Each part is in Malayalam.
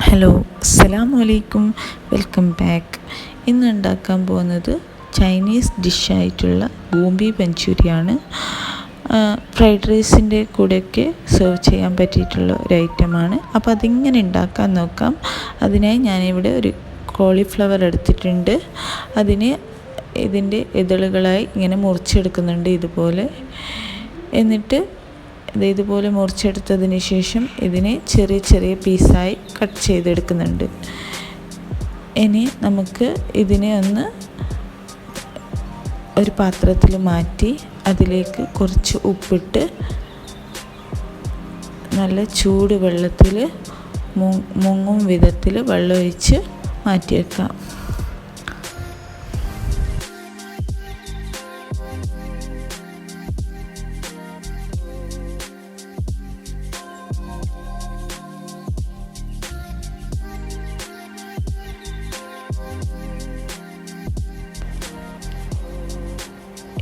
ഹലോ, അസ്സലാമു അലൈക്കും. Welcome back. ഇന്ന് ഉണ്ടാക്കാൻ പോകുന്നത് ചൈനീസ് ഡിഷായിട്ടുള്ള ഗോബി മഞ്ചൂരിയാണ്. ഫ്രൈഡ് റൈസിൻ്റെ കൂടെയൊക്കെ സെർവ് ചെയ്യാൻ പറ്റിയിട്ടുള്ള ഒരു ഐറ്റമാണ്. അപ്പോൾ അതിങ്ങനെ ഉണ്ടാക്കാൻ നോക്കാം. അതിനായി ഞാനിവിടെ ഒരു കോളിഫ്ലവർ എടുത്തിട്ടുണ്ട്. അതിനെ ഇതിൻ്റെ ഇതളുകളായി ഇങ്ങനെ മുറിച്ചെടുക്കുന്നുണ്ട് ഇതുപോലെ. എന്നിട്ട് ഇതുപോലെ മുറിച്ചെടുത്തതിന് ശേഷം ഇതിനെ ചെറിയ ചെറിയ പീസായി കട്ട് ചെയ്തെടുക്കുന്നുണ്ട്. ഇനി നമുക്ക് ഇതിനെ ഒന്ന് ഒരു പാത്രത്തിൽ മാറ്റി അതിലേക്ക് കുറച്ച് ഉപ്പിട്ട് നല്ല ചൂട് വെള്ളത്തിൽ മുങ്ങും വിധത്തിൽ വെള്ളമൊഴിച്ച് മാറ്റി വെക്കാം.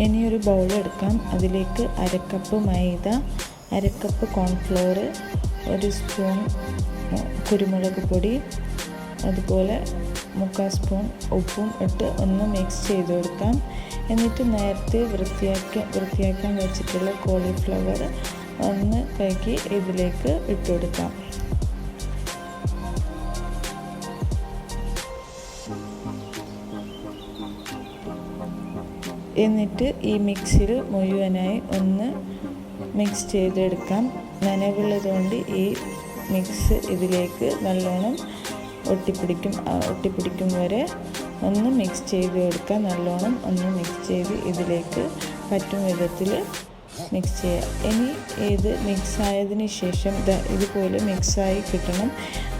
ഇനി ഒരു ബൗൾ എടുക്കാം. അതിലേക്ക് അരക്കപ്പ് മൈദ, അരക്കപ്പ് കോൺഫ്ലോർ, ഒരു സ്പൂൺ കുരുമുളക് പൊടി, അതുപോലെ 3/4 സ്പൂൺ ഉപ്പും ഇട്ട് ഒന്ന് മിക്സ് ചെയ്ത് കൊടുക്കാം. എന്നിട്ട് നേരത്തെ വൃത്തിയാക്കാൻ വെച്ചിട്ടുള്ള കോളിഫ്ലവർ ഒന്ന് കഴുകി ഇതിലേക്ക് ഇട്ട് കൊടുക്കാം. എന്നിട്ട് ഈ മിക്സിൽ മുഴുവനായി ഒന്ന് മിക്സ് ചെയ്തെടുക്കാം. നനവുള്ളതുകൊണ്ട് ഈ മിക്സ് ഇതിലേക്ക് നല്ലോണം ഒട്ടിപ്പിടിക്കും വരെ ഒന്ന് മിക്സ് ചെയ്ത് കൊടുക്കാം. നല്ലോണം ഒന്ന് മിക്സ് ചെയ്ത് ഇതിലേക്ക് പറ്റും വിധത്തിൽ മിക്സ് ചെയ്യുക. ഇനി ഇത് മിക്സ് ആയതിന് ശേഷം ഇതുപോലെ മിക്സായി കിട്ടണം.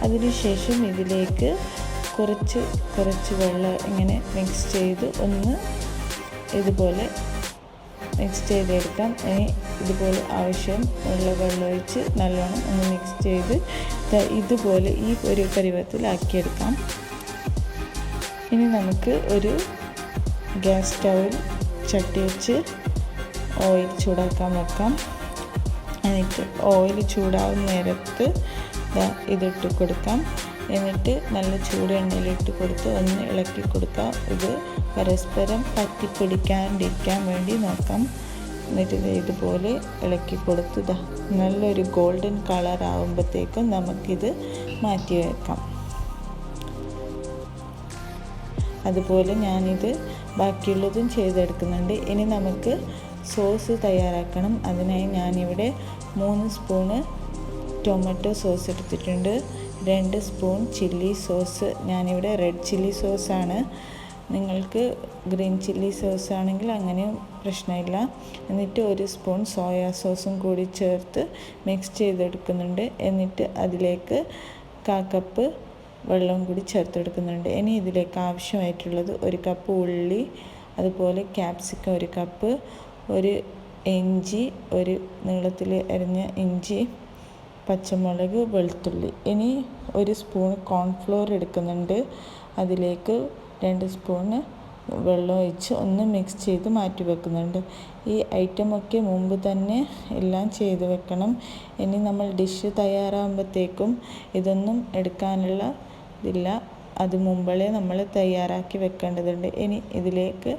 അതിന് ശേഷം ഇതിലേക്ക് കുറച്ച് വെള്ളം ഇങ്ങനെ മിക്സ് ചെയ്ത് ഒന്ന് ഇതുപോലെ മിക്സ് ചെയ്തെടുക്കാം. ഇനി ഇതുപോലെ ആവശ്യം ഉള്ള വെള്ളമൊഴിച്ച് നല്ലോണം ഒന്ന് മിക്സ് ചെയ്ത് ഇതുപോലെ ഈ ഒരു പരുവത്തിലാക്കിയെടുക്കാം. ഇനി നമുക്ക് ഒരു ഗ്യാസ് സ്റ്റൗവിൽ ചട്ടി വെച്ച് ഓയിൽ ചൂടാക്കാൻ വെക്കാം. എന്നിട്ട് ഓയിൽ ചൂടാവുന്ന നേരത്ത് ഇതിട്ട് കൊടുക്കാം. എന്നിട്ട് നല്ല ചൂട് എണ്ണയിലിട്ട് കൊടുത്ത് ഒന്ന് ഇളക്കി കൊടുക്കാം. ഇത് പരസ്പരം പറ്റിപ്പിടിക്കാണ്ടിരിക്കാൻ വേണ്ടി നോക്കാം. എന്നിട്ട് ഇതുപോലെ ഇളക്കി കൊടുത്ത് നല്ലൊരു ഗോൾഡൻ കളർ ആകുമ്പോഴത്തേക്കും നമുക്കിത് മാറ്റി വെക്കാം. അതുപോലെ ഞാനിത് ബാക്കിയുള്ളതും ചെയ്തെടുക്കുന്നുണ്ട്. ഇനി നമുക്ക് സോസ് തയ്യാറാക്കണം. അതിനായി ഞാനിവിടെ 3 സ്പൂണ് ടൊമാറ്റോ സോസ് എടുത്തിട്ടുണ്ട്. 2 സ്പൂൺ ചില്ലി സോസ്. ഞാനിവിടെ റെഡ് ചില്ലി സോസാണ്. നിങ്ങൾക്ക് ഗ്രീൻ ചില്ലി സോസ് ആണെങ്കിൽ അങ്ങനെയും പ്രശ്നമില്ല. എന്നിട്ട് 1 സ്പൂൺ സോയാ സോസും കൂടി ചേർത്ത് മിക്സ് ചെയ്തെടുക്കുന്നുണ്ട്. എന്നിട്ട് അതിലേക്ക് 1/4 കപ്പ് വെള്ളം കൂടി ചേർത്തെടുക്കുന്നുണ്ട്. ഇനി ഇതിലേക്ക് ആവശ്യമായിട്ടുള്ളത് 1 കപ്പ് ഉള്ളി, അതുപോലെ ക്യാപ്സിക്കം 1 കപ്പ്, ഒരു ഇഞ്ചി, ഒരു നീളത്തിൽ അരിഞ്ഞ ഇഞ്ചി, പച്ചമുളക്, വെളുത്തുള്ളി. ഇനി 1 സ്പൂൺ കോൺഫ്ലോർ എടുക്കുന്നുണ്ട്. അതിലേക്ക് 2 സ്പൂണ് വെള്ളം ഒഴിച്ച് ഒന്ന് മിക്സ് ചെയ്ത് മാറ്റി വെക്കുന്നുണ്ട്. ഈ ഐറ്റമൊക്കെ മുമ്പ് തന്നെ എല്ലാം ചെയ്ത് വെക്കണം. ഇനി നമ്മൾ ഡിഷ് തയ്യാറാകുമ്പോഴത്തേക്കും ഇതൊന്നും എടുക്കാനുള്ള ഇതില്ല. അത് മുമ്പേ നമ്മൾ തയ്യാറാക്കി വെക്കേണ്ടതുണ്ട്. ഇനി ഇതിലേക്ക്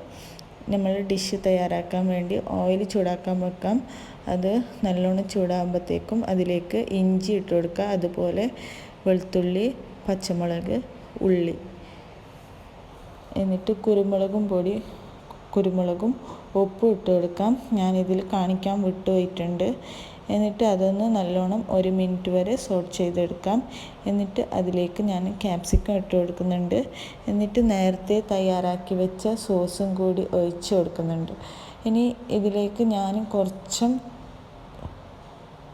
നമ്മൾ ഡിഷ് തയ്യാറാക്കാൻ വേണ്ടി ഓയിൽ ചൂടാക്കാൻ വെക്കാം. അത് നല്ലോണം ചൂടാകുമ്പോഴത്തേക്കും അതിലേക്ക് ഇഞ്ചി ഇട്ട് കൊടുക്കുക. അതുപോലെ വെളുത്തുള്ളി, പച്ചമുളക്, ഉള്ളി. എന്നിട്ട് കുരുമുളകും ഉപ്പും ഇട്ട് കൊടുക്കാം. ഞാനിതിൽ കാണിക്കാൻ വിട്ടുപോയിട്ടുണ്ട്. എന്നിട്ട് അതൊന്ന് നല്ലോണം 1 മിനിറ്റ് വരെ സോട്ട് ചെയ്തെടുക്കാം. എന്നിട്ട് അതിലേക്ക് ഞാൻ ക്യാപ്സിക്കം ഇട്ട് കൊടുക്കുന്നുണ്ട്. എന്നിട്ട് നേരത്തെ തയ്യാറാക്കി വെച്ച സോസും കൂടി ഒഴിച്ച് കൊടുക്കുന്നുണ്ട്. ഇനി ഇതിലേക്ക് ഞാൻ കുറച്ചും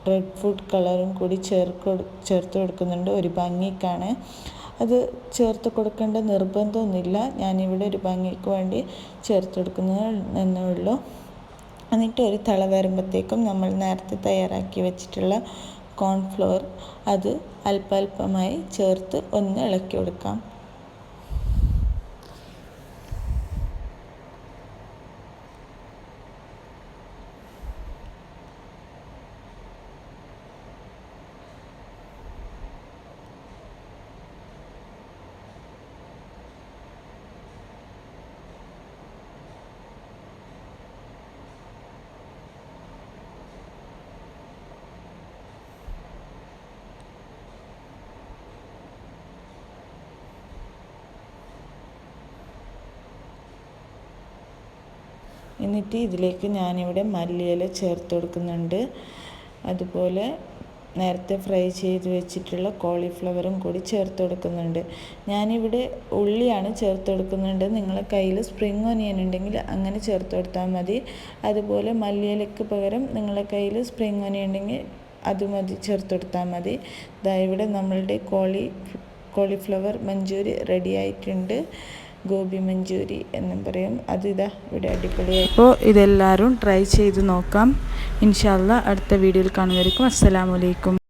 റെഡ് ഫുഡ് കളറും കൂടി ചേർത്ത് കൊടുക്കുന്നുണ്ട്, ഒരു ഭംഗിക്കാണ്. അത് ചേർത്ത് കൊടുക്കേണ്ട നിർബന്ധമൊന്നുമില്ല. ഞാനിവിടെ ഒരു ഭംഗിക്ക് വേണ്ടി ചേർത്ത് കൊടുക്കുന്നത് എന്നേ ഉള്ളൂ. എന്നിട്ട് ഒരു തിള വരുമ്പോഴത്തേക്കും നമ്മൾ നേരത്തെ തയ്യാറാക്കി വെച്ചിട്ടുള്ള കോൺഫ്ലോർ അത് അല്പമായി ചേർത്ത് ഒന്ന് ഇളക്കി കൊടുക്കാം. എന്നിട്ട് ഇതിലേക്ക് ഞാനിവിടെ മല്ലിയില ചേർത്ത് കൊടുക്കുന്നുണ്ട്. അതുപോലെ നേരത്തെ ഫ്രൈ ചെയ്ത് വെച്ചിട്ടുള്ള കോളിഫ്ലവറും കൂടി ചേർത്ത് കൊടുക്കുന്നുണ്ട്. ഞാനിവിടെ ഉള്ളിയാണ് ചേർത്ത് കൊടുക്കുന്നുണ്ട്. നിങ്ങളുടെ കയ്യിൽ സ്പ്രിംഗ് ഒനിയൻ ഉണ്ടെങ്കിൽ അങ്ങനെ ചേർത്ത് കൊടുത്താൽ മതി. അതുപോലെ മല്ലിയിലയ്ക്ക് പകരം നിങ്ങളുടെ കയ്യിൽ സ്പ്രിംഗ് ഒനിയൻ ഉണ്ടെങ്കിൽ അത് മതി, ചേർത്ത് കൊടുത്താൽ മതി. ഇതാ ഇവിടെ നമ്മളുടെ കോളിഫ്ലവർ മഞ്ചൂരി റെഡി ആയിട്ടുണ്ട്. ഗോബി മഞ്ചൂരി എന്നും പറയും. അതിതാ ഇവിടെ അടിപൊളിയായി. അപ്പോൾ ഇതെല്ലാവരും ട്രൈ ചെയ്ത് നോക്കാം. ഇൻഷാ അല്ലാഹ് അടുത്ത വീഡിയോയിൽ കാണുന്നതായിരിക്കും. അസ്സലാമു അലൈക്കും.